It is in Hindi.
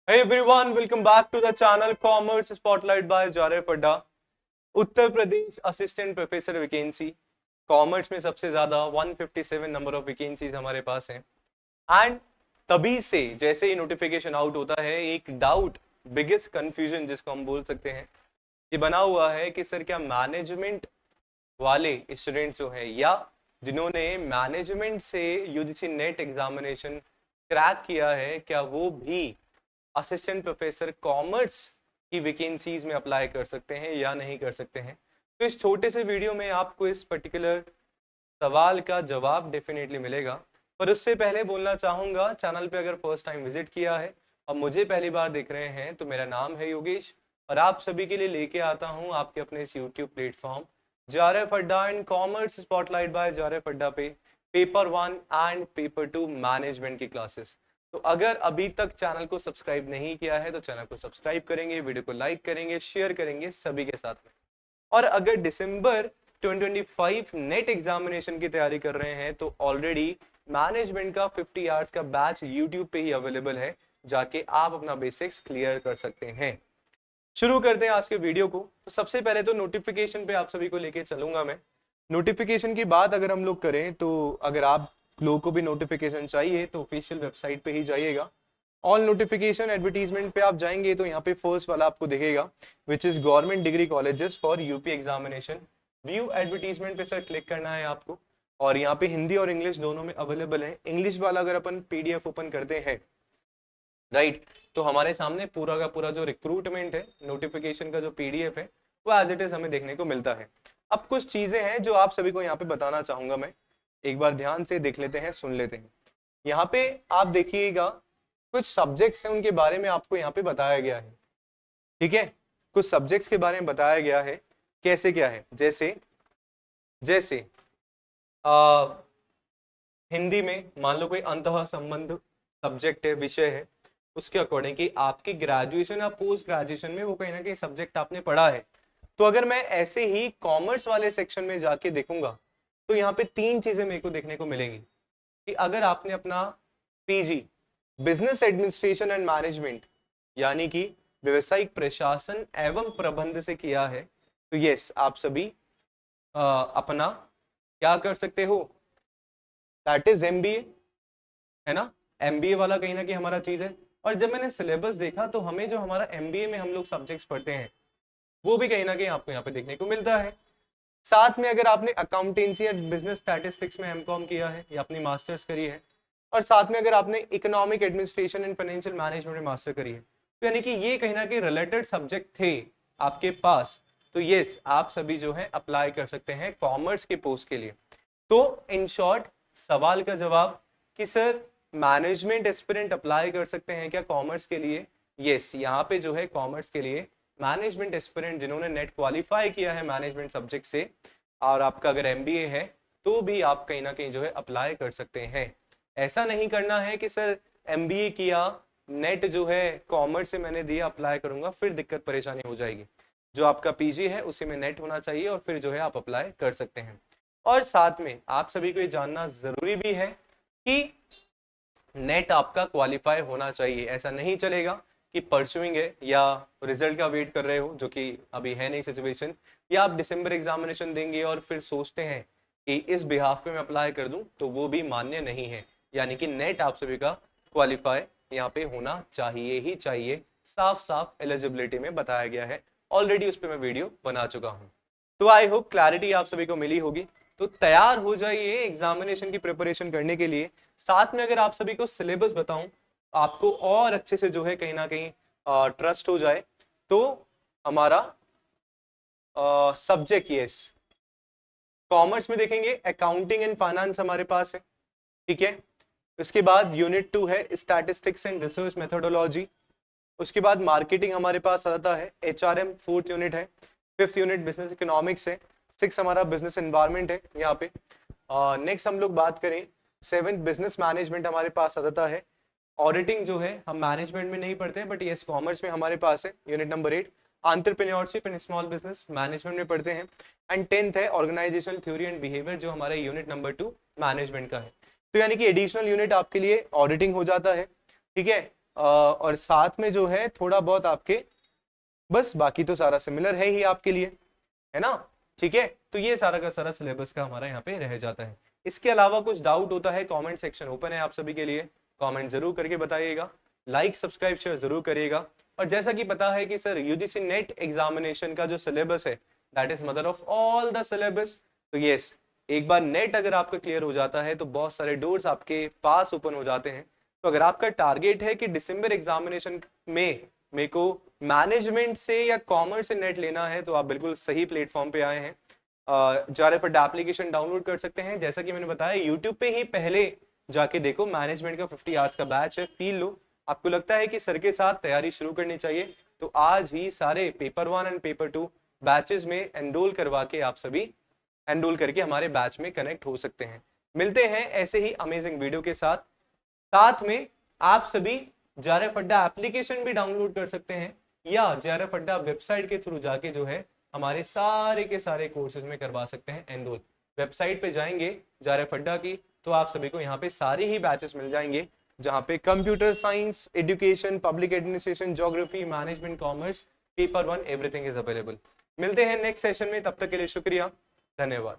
Hey everyone, welcome back to the channel Commerce Spotlight by Jareh Padda। Uttar Pradesh assistant professor vacancy commerce में सबसे ज्यादा 157 नंबर ऑफ वैकेंसीज हमारे पास हैं। एंड तभी से जैसे ही नोटिफिकेशन आउट होता है एक डाउट, बिगेस्ट कंफ्यूजन जिसको हम बोल सकते हैं, ये बना हुआ है कि सर क्या मैनेजमेंट वाले स्टूडेंट्स जो हैं या जिन्होंने मैनेजमेंट से यूजीसी नेट एग्जामिनेशन क्रैक किया है, क्या वो भी असिस्टेंट प्रोफेसर कॉमर्स की वैकेंसीज में अप्लाई कर सकते हैं या नहीं कर सकते हैं। तो इस छोटे से वीडियो में आपको इस पर्टिकुलर सवाल का जवाब डेफिनेटली मिलेगा। पर उससे पहले बोलना चाहूंगा, चैनल पे अगर फर्स्ट टाइम विजिट किया है और मुझे पहली बार देख रहे हैं तो मेरा नाम है योगेश और आप सभी के लिए लेके आता हूं आपके अपने इस यूट्यूब प्लेटफॉर्म जारे फड्डा एंड कॉमर्स स्पॉटलाइट बाय जारे फड्डा पे पेपर 1 एंड पेपर 2 मैनेजमेंट की क्लासेस। तो अगर अभी तक चैनल को सब्सक्राइब नहीं किया है तो चैनल को सब्सक्राइब करेंगे, वीडियो को लाइक करेंगे, शेयर करेंगे सभी के साथ में। और अगर दिसंबर 2025 नेट एग्जामिनेशन की तैयारी कर रहे हैं तो ऑलरेडी मैनेजमेंट का 50 आवर्स का बैच यूट्यूब पे ही अवेलेबल है, जाके आप अपना बेसिक्स क्लियर कर सकते हैं। शुरू करते हैं आज के वीडियो को। तो सबसे पहले तो नोटिफिकेशन पे आप सभी को लेके चलूंगा मैं। नोटिफिकेशन की बात अगर हम लोग करें तो अगर आप लोगों को भी नोटिफिकेशन चाहिए तो ऑफिशियल वेबसाइट पे ही जाइएगा। ऑल नोटिफिकेशन एडवर्टीजमेंट पे आप जाएंगे तो यहाँ पे फर्स्ट वाला आपको दिखेगा which is government degree colleges for UP examination. View advertisement पे सर क्लिक करना है आपको और यहाँ पे हिंदी और इंग्लिश दोनों में अवेलेबल है। इंग्लिश वाला अगर अपन पीडीएफ ओपन करते हैं राइट, तो हमारे सामने पूरा का पूरा जो रिक्रूटमेंट है, नोटिफिकेशन का जो पीडीएफ है वो एज इट इज हमें देखने को मिलता है। अब कुछ चीजें हैं जो आप सभी को यहाँ पे बताना चाहूंगा मैं, एक बार ध्यान से देख लेते हैं, सुन लेते हैं। यहाँ पे आप देखिएगा कुछ सब्जेक्ट्स हैं उनके बारे में आपको यहाँ पे बताया गया है। ठीक है, कुछ सब्जेक्ट्स के बारे में बताया गया है कैसे क्या है। जैसे जैसे आ, हिंदी में मान लो कोई अंतः संबंध सब्जेक्ट है, विषय है, उसके अकॉर्डिंग कि आपकी ग्रेजुएशन या पोस्ट ग्रेजुएशन में वो कहीं ना कहीं सब्जेक्ट आपने पढ़ा है। तो अगर मैं ऐसे ही कॉमर्स वाले सेक्शन में जाके देखूंगा तो यहाँ पे तीन चीजें मेरे को देखने को मिलेंगी कि अगर आपने अपना PG business administration and management यानी कि व्यवसायिक प्रशासन एवं प्रबंध से किया है तो यस आप सभी अपना क्या कर सकते हो, दैट इज एमबीए, है ना। एमबीए वाला कहीं ना कहीं हमारा चीज है। और जब मैंने सिलेबस देखा तो हमें जो हमारा एमबीए में हम लोग सब्जेक्ट्स पढ़ते हैं वो भी कहीं ना कहीं आपको यहाँ पे देखने को मिलता है। साथ में अगर आपने अकाउंटेंसी या बिजनेस स्टैटिस्टिक्स में एमकॉम किया है या अपनी मास्टर्स करी है और साथ में अगर आपने economic administration and financial management में मास्टर करी है तो यानी कि ये कहीं ना कहीं रिलेटेड सब्जेक्ट थे आपके पास, तो यस आप सभी जो है अप्लाई कर सकते हैं कॉमर्स के पोस्ट के लिए। तो इन शॉर्ट सवाल का जवाब कि सर मैनेजमेंट एस्पिरेंट अप्लाई कर सकते हैं क्या कॉमर्स के लिए। यस यहाँ पे जो है कॉमर्स के लिए मैनेजमेंट एस्पिरेंट जिन्होंने नेट क्वालिफाई किया है मैनेजमेंट सब्जेक्ट से और आपका अगर एमबीए है तो भी आप कहीं ना कहीं जो है अप्लाई कर सकते हैं। ऐसा नहीं करना है कि सर एमबीए किया, नेट जो है कॉमर्स से मैंने दिया, अप्लाई करूंगा, फिर दिक्कत परेशानी हो जाएगी। जो आपका पीजी है उसी में नेट होना चाहिए और फिर जो है आप अप्लाई कर सकते हैं। और साथ में आप सभी को ये जानना जरूरी भी है कि नेट आपका क्वालिफाई होना चाहिए। ऐसा नहीं चलेगा कि परसुइंग है या रिजल्ट का वेट कर रहे हो, जो कि अभी है नहीं सिचुएशन, या आप दिसंबर एग्जामिनेशन देंगे और फिर सोचते हैं कि इस बिहाफ पे मैं अप्लाई कर दूं, तो वो भी मान्य नहीं है। यानी कि नेट आप सभी का क्वालिफाई यहाँ पे होना चाहिए ही चाहिए, साफ साफ एलिजिबिलिटी में बताया गया है। ऑलरेडी उस पर मैं वीडियो बना चुका हूँ। तो आई होप क्लैरिटी आप सभी को मिली होगी। तो तैयार हो जाइए एग्जामिनेशन की प्रिपरेशन करने के लिए। साथ में अगर आप सभी को सिलेबस बताऊं आपको और अच्छे से जो है कहीं ना कहीं ट्रस्ट हो जाए, तो हमारा सब्जेक्ट यस कॉमर्स में देखेंगे अकाउंटिंग एंड फाइनेंस हमारे पास है। ठीक है, उसके बाद यूनिट 2 है स्टैटिस्टिक्स एंड रिसर्च मेथोडोलॉजी। उसके बाद मार्केटिंग हमारे पास आता है, एचआरएम 4th यूनिट है। 5th यूनिट बिजनेस इकोनॉमिक्स है। 6 हमारा बिजनेस एनवायरनमेंट है यहाँ पे। नेक्स्ट हम लोग बात करें 7th बिजनेस मैनेजमेंट हमारे पास आता है। ऑडिटिंग जो है हम मैनेजमेंट में नहीं पढ़ते बट यस कॉमर्स में हमारे पास है, unit number 8। Entrepreneurship and small business management में पढ़ते हैं। एंड 10th है ऑर्गेनाइजेशनल थ्योरी एंड बिहेवियर, जो हमारे यूनिट नंबर 2 मैनेजमेंट का है। तो यानी कि एडिशनल यूनिट आपके लिए ऑडिटिंग हो जाता है। ठीक है, और साथ में जो है थोड़ा बहुत आपके, बस बाकी तो सारा सिमिलर है ही आपके लिए, है ना। ठीक है, तो ये सारा का सारा सिलेबस का हमारा यहाँ पे रह जाता है। इसके अलावा कुछ डाउट होता है, कमेंट सेक्शन ओपन है आप सभी के लिए, कमेंट जरूर करके बताइएगा, लाइक सब्सक्राइब शेयर जरूर करिएगा। और जैसा कि पता है कि सर यूजीसी नेट एग्जामिनेशन का जो सिलेबस है that is mother of all the syllabus. तो यस, एक बार नेट अगर आपका क्लियर हो जाता है तो बहुत सारे डोर्स आपके पास ओपन हो जाते हैं। तो अगर आपका टारगेट है कि दिसंबर एग्जामिनेशन में मेरे को मैनेजमेंट से या कॉमर्स से नेट लेना है, तो आप बिल्कुल सही प्लेटफॉर्म पे आए हैं। जारेफ अड्डा एप्लीकेशन डाउनलोड कर सकते हैं, जैसा कि मैंने बताया यूट्यूब पे ही पहले जाके देखो, मैनेजमेंट का 50 आवर्स का बैच है, फील लो। आपको लगता है कि सर के साथ तैयारी शुरू करनी चाहिए, तो आज ही सारे पेपर 1 एंड पेपर 2 बैचेस में एनरोल करवा के आप सभी एनरोल करके हमारे बैच में कनेक्ट हो सकते हैं। मिलते हैं ऐसे ही अमेजिंग वीडियो के साथ। साथ में आप सभी जारेफ अड्डा एप्लीकेशन भी डाउनलोड कर सकते हैं, या जारेफ अड्डा वेबसाइट के थ्रू जाके जो है हमारे सारे के सारे कोर्सेज में करवा सकते हैं एनरोल। वेबसाइट पे जाएंगे जारेफ अड्डा की, तो आप सभी को यहाँ पे सारे ही बैचेस मिल जाएंगे, जहाँ पे computer science, education, public administration, geography, management, commerce, paper 1 everything is available. मिलते हैं नेक्स्ट सेशन में, तब तक के लिए शुक्रिया, धन्यवाद।